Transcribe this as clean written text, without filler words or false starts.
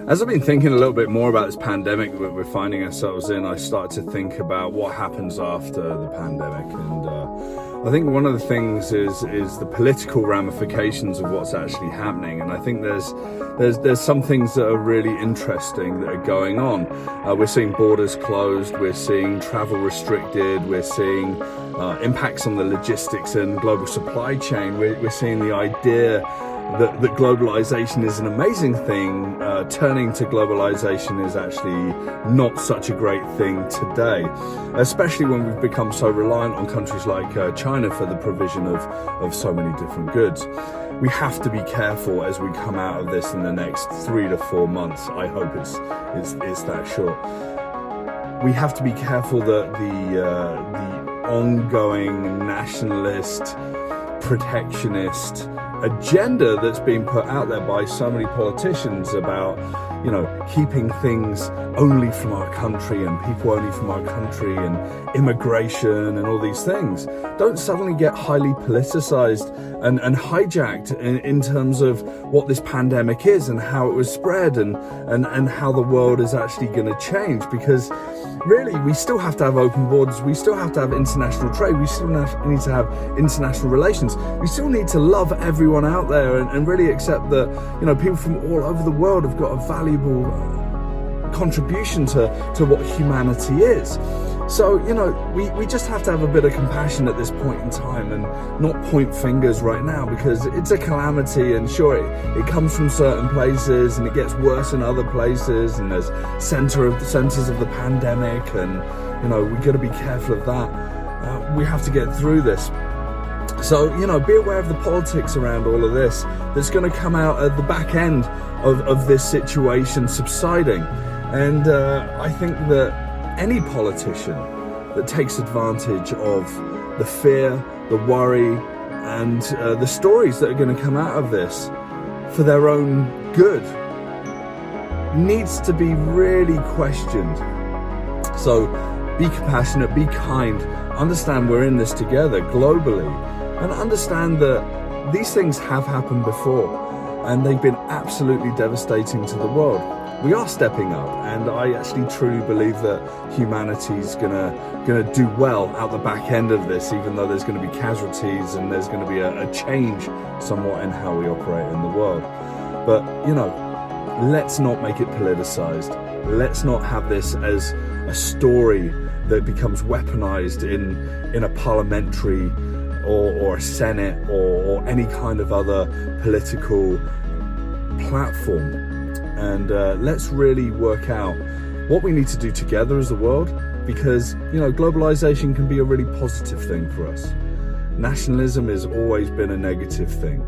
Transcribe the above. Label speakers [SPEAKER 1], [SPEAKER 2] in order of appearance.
[SPEAKER 1] As I've been thinking a little bit more about this pandemic that we're finding ourselves in, I started to think about what happens after the pandemic, and I think one of the things is the political ramifications of what's actually happening. And I think there's some things that are really interesting that are going on. We're seeing borders closed, we're seeing travel restricted, we're seeing impacts on the logistics and global supply chain. We're seeing the idea that globalization is an amazing thing, turning to globalization is actually not such a great thing today, especially when we've become so reliant on countries like China for the provision of so many different goods. We have to be careful as we come out of this in the next 3 to 4 months. I hope it's that short. We have to be careful that the ongoing nationalist, protectionist agenda that's being put out there by so many politicians about, you know, keeping things only from our country and people only from our country and immigration and all these things don't suddenly get highly politicized and hijacked in terms of what this pandemic is and how it was spread and how the world is actually going to change. Because really, we still have to have open borders, we still have to have international trade, we still need to have international relations, we still need to love everyone out there and really accept that, you know, people from all over the world have got a valuable contribution to what humanity is. So, you know, we just have to have a bit of compassion at this point in time and not point fingers right now, because it's a calamity, and sure, it comes from certain places and it gets worse in other places, and there's centers of the pandemic, and, you know, we've got to be careful of that. We have to get through this. So, you know, be aware of the politics around all of this that's going to come out at the back end of this situation subsiding. And I think that any politician that takes advantage of the fear, the worry, and the stories that are going to come out of this for their own good needs to be really questioned. So be compassionate, be kind, understand we're in this together globally, and understand that these things have happened before and they've been absolutely devastating to the world. We are stepping up, and I actually truly believe that humanity's gonna do well out the back end of this, even though there's going to be casualties and there's going to be a change somewhat in how we operate in the world. But, you know, let's not make it politicized. Let's not have this as a story that becomes weaponized in a parliamentary or a senate or any kind of other political platform. And let's really work out what we need to do together as a world, because, you know, globalization can be a really positive thing for us. Nationalism has always been a negative thing.